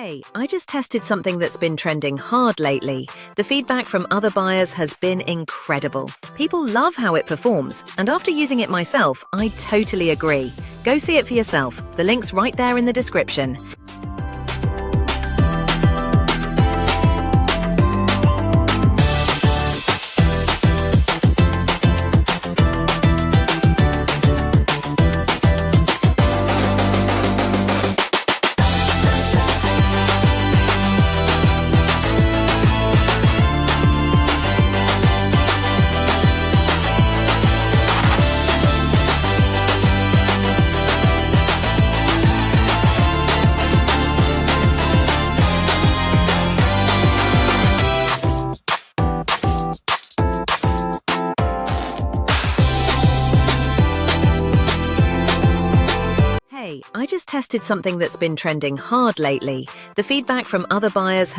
Hey, I just tested something that's been trending hard lately. The feedback from other buyers has been incredible. People love how it performs, and after using it myself, I totally agree. Go see it for yourself. The link's right there in the description. Hey, I just tested something that's been trending hard lately. The feedback from other buyers